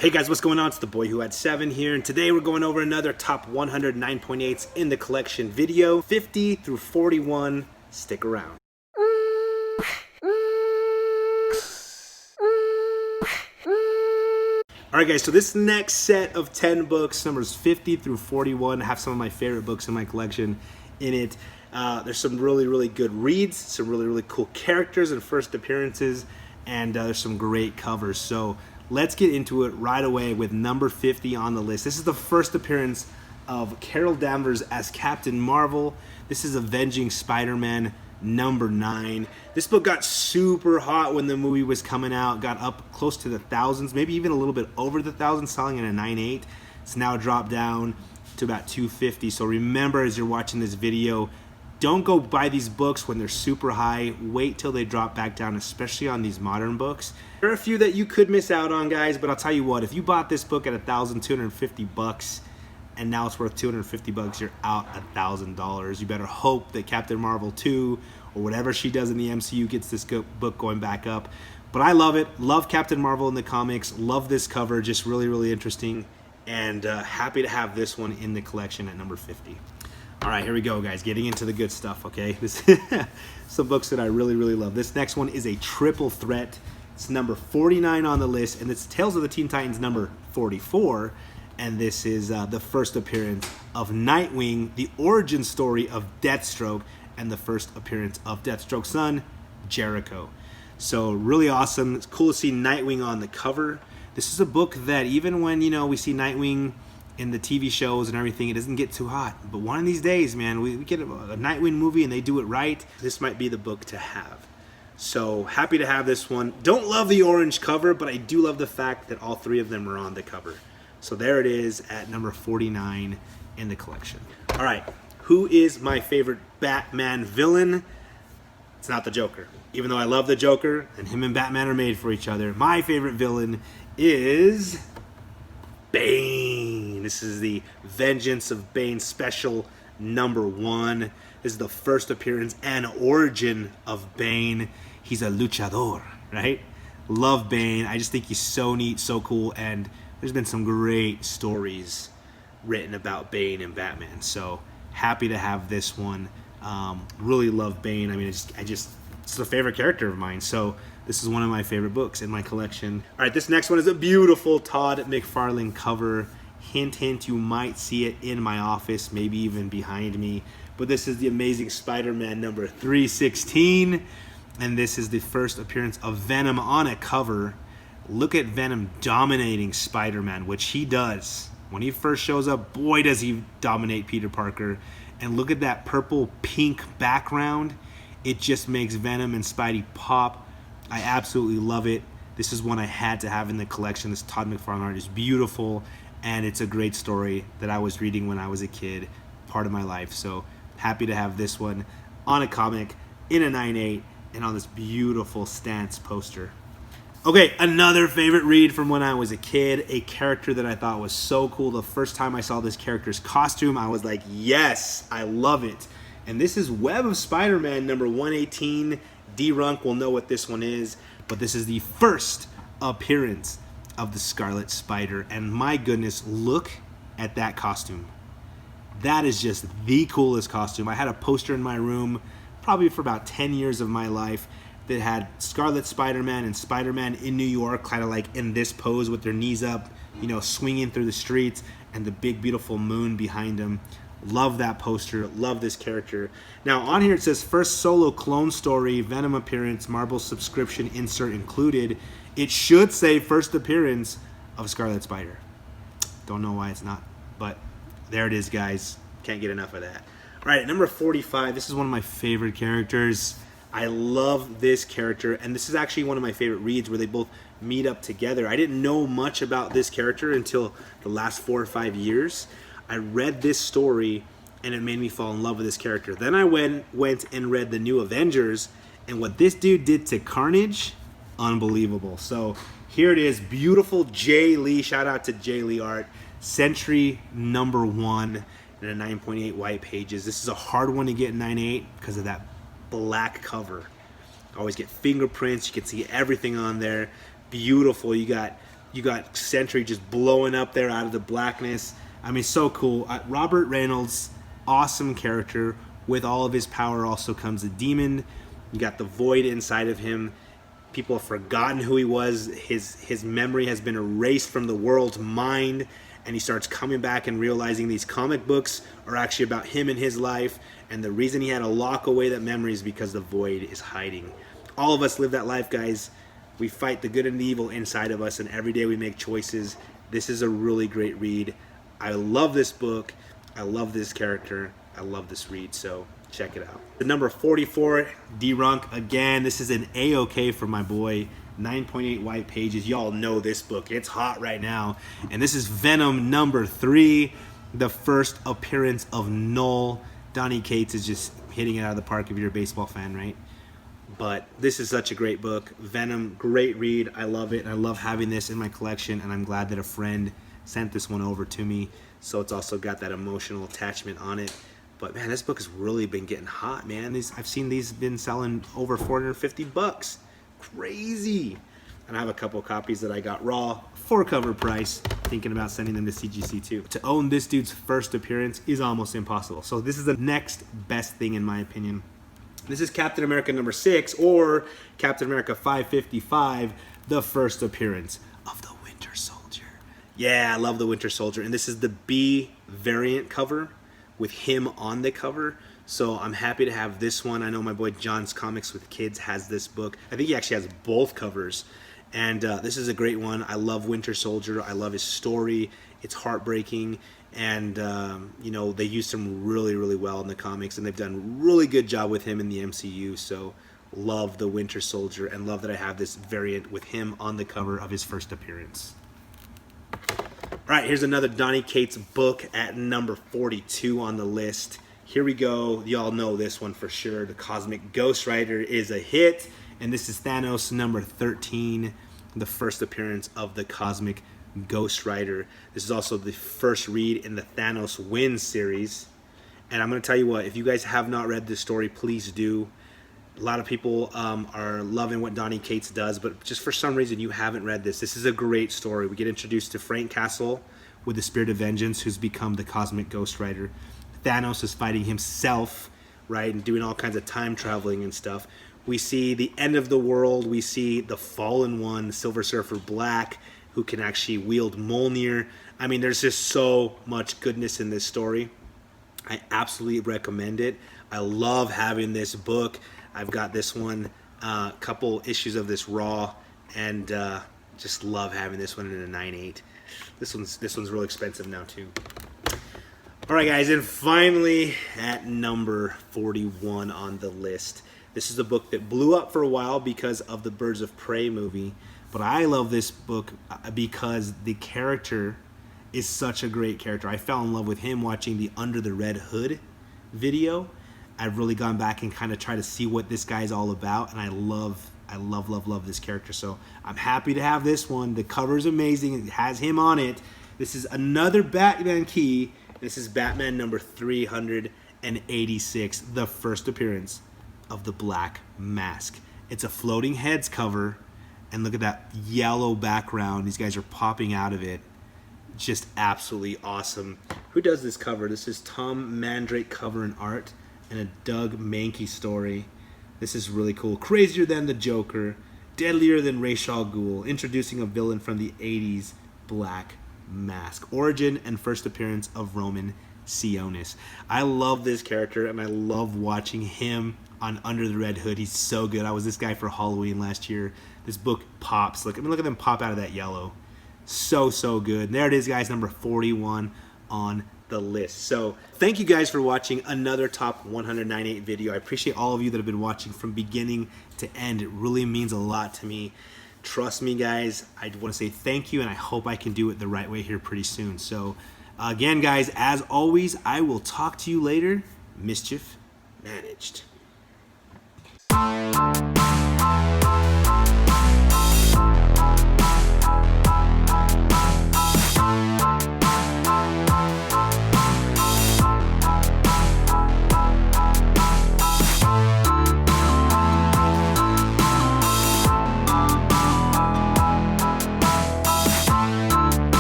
Hey guys, what's going on? It's the boy who had 7 here, and today we're going over another top 100 9.8s in the collection video, 50 through 41. Stick around. Alright guys, so this next set of 10 books, numbers 50 through 41, have some of my favorite books in my collection in it. There's some really good reads, some really cool characters and first appearances, and there's some great covers. So let's get into it right away with number 50 on the list. This is the first appearance of Carol Danvers as Captain Marvel. This is Avenging Spider-Man number 9. This book got super hot when the movie was coming out, got up close to the thousands, maybe even a little bit over the thousands, selling at a 9.8. It's now dropped down to about 250. So remember, as you're watching this video, don't go buy these books when they're super high. Wait till they drop back down, especially on these modern books. There are a few that you could miss out on, guys, but I'll tell you what, if you bought this book at $1,250 and now it's worth $250, you're out $1,000. You better hope that Captain Marvel 2 or whatever she does in the MCU gets this book going back up. But I love it. Love Captain Marvel in the comics. Love this cover. Just really interesting. And happy to have this one in the collection at number 50. All right, here we go, guys. Getting into the good stuff, okay? This some books that I really love. This next one is a triple threat. It's number 49 on the list, and it's Tales of the Teen Titans number 44. And this is the first appearance of Nightwing, the origin story of Deathstroke, and the first appearance of Deathstroke's son, Jericho. So really awesome. It's cool to see Nightwing on the cover. This is a book that even when, we see Nightwing in the TV shows and everything, it doesn't get too hot. But one of these days, man, we get a Nightwing movie and they do it right. This might be the book to have. So happy to have this one. Don't love the orange cover, but I do love the fact that all 3 of them are on the cover. So there it is at number 49 in the collection. All right, who is my favorite Batman villain? It's not the Joker. Even though I love the Joker and him and Batman are made for each other, my favorite villain is Bane. This is the Vengeance of Bane special number 1. This is the first appearance and origin of Bane. He's a luchador, right? Love Bane. I just think he's so neat, so cool, and there's been some great stories written about Bane and Batman. So happy to have this one. Really love Bane. I mean, it's a favorite character of mine. So this is one of my favorite books in my collection. All right, this next one is a beautiful Todd McFarlane cover. Hint, you might see it in my office, maybe even behind me. But this is the Amazing Spider-Man number 316. And this is the first appearance of Venom on a cover. Look at Venom dominating Spider-Man, which he does. When he first shows up, boy, does he dominate Peter Parker. And look at that purple-pink background. It just makes Venom and Spidey pop. I absolutely love it. This is one I had to have in the collection. This Todd McFarlane art is beautiful, and it's a great story that I was reading when I was a kid, part of my life. So happy to have this one on a comic, in a 9.8, and on this beautiful stance poster. Okay, another favorite read from when I was a kid, a character that I thought was so cool. The first time I saw this character's costume, I was like, yes, I love it. And this is Web of Spider-Man number 118. D-Runk will know what this one is, but this is the first appearance of the Scarlet Spider. And my goodness, look at that costume. That is just the coolest costume. I had a poster in my room probably for about 10 years of my life that had Scarlet Spider-Man and Spider-Man in New York, kind of like in this pose with their knees up, swinging through the streets, and the big, beautiful moon behind them. Love that poster. Love this character. Now, on here it says, first solo clone story, Venom appearance, Marvel subscription insert included. It should say first appearance of Scarlet Spider. Don't know why it's not, but there it is, guys. Can't get enough of that. All right, number 45. This is one of my favorite characters. I love this character, and this is actually one of my favorite reads where they both meet up together. I didn't know much about this character until the last 4 or 5 years. I read this story, and it made me fall in love with this character. Then I went and read the New Avengers, and what this dude did to Carnage, unbelievable. So here it is, beautiful Jay Lee. Shout out to Jay Lee art. Sentry number 1 in a 9.8 white pages. This is a hard one to get in 9.8 because of that black cover. Always get fingerprints. You can see everything on there. Beautiful. You got You got Sentry just blowing up there out of the blackness. I mean, so cool. Robert Reynolds, awesome character. With all of his power also comes a demon. You got the void inside of him. People have forgotten who he was. His memory has been erased from the world's mind, and he starts coming back and realizing these comic books are actually about him and his life, and the reason he had to lock away that memory is because the void is hiding. All of us live that life, guys. We fight the good and the evil inside of us, and every day we make choices. This is a really great read. I love this book. I love this character. I love this read, so check it out. The number 44, D-Runk. Again, this is an A-OK for my boy. 9.8 white pages. Y'all know this book. It's hot right now. And this is Venom number 3, the first appearance of Null. Donny Cates is just hitting it out of the park if you're a baseball fan, right? But this is such a great book. Venom, great read. I love it. I love having this in my collection, and I'm glad that a friend sent this one over to me. So it's also got that emotional attachment on it. But man, this book has really been getting hot, man. I've seen these been selling over $450. Crazy. And I have a couple copies that I got raw for cover price, thinking about sending them to CGC too. To own this dude's first appearance is almost impossible. So this is the next best thing in my opinion. This is Captain America number 6, or Captain America 555, the first appearance of the Winter Soldier. Yeah, I love the Winter Soldier. And this is the B variant cover with him on the cover. So I'm happy to have this one. I know my boy John's Comics with Kids has this book. I think he actually has both covers. And this is a great one. I love Winter Soldier. I love his story. It's heartbreaking. And, you know, they used him really, really well in the comics. And they've done a really good job with him in the MCU. So love the Winter Soldier and love that I have this variant with him on the cover of his first appearance. All right, here's another Donny Cates book at number 42 on the list. Here we go. Y'all know this one for sure. The Cosmic Ghost Rider is a hit. And this is Thanos number 13, the first appearance of the Cosmic Ghost Rider. This is also the first read in the Thanos Wins series. And I'm going to tell you what, if you guys have not read this story, please do. A lot of people are loving what Donny Cates does, but just for some reason you haven't read this. This is a great story. We get introduced to Frank Castle with the Spirit of Vengeance, who's become the Cosmic Ghost Rider. Thanos is fighting himself, right, and doing all kinds of time traveling and stuff. We see the end of the world. We see the Fallen One, Silver Surfer Black, who can actually wield Mjolnir. I mean, there's just so much goodness in this story. I absolutely recommend it. I love having this book. I've got this one, a couple issues of this raw, and just love having this one in a 9.8. This one's real expensive now too. All right, guys, and finally at number 41 on the list. This is a book that blew up for a while because of the Birds of Prey movie, but I love this book because the character is such a great character. I fell in love with him watching the Under the Red Hood video. I've really gone back and kind of tried to see what this guy's all about, and I love this character. So I'm happy to have this one. The cover's amazing. It has him on it. This is another Batman key. This is Batman number 386, the first appearance of the Black Mask. It's a floating heads cover, and look at that yellow background. These guys are popping out of it. Just absolutely awesome. Who does this cover? This is Tom Mandrake cover and art, and a Doug Mankey story. This is really cool. Crazier than the Joker, deadlier than Ra's al Ghul, introducing a villain from the 80s, Black Mask. Origin and first appearance of Roman Sionis. I love this character, and I love watching him on Under the Red Hood. He's so good. I was this guy for Halloween last year. This book pops. Look at them pop out of that yellow. So good. And there it is, guys, number 41 on the list. So thank you guys for watching another top 198 video. I appreciate all of you that have been watching from beginning to end. It really means a lot to me. Trust me, guys. I want to say thank you, and I hope I can do it the right way here pretty soon. So again, guys, as always, I will talk to you later. Mischief managed.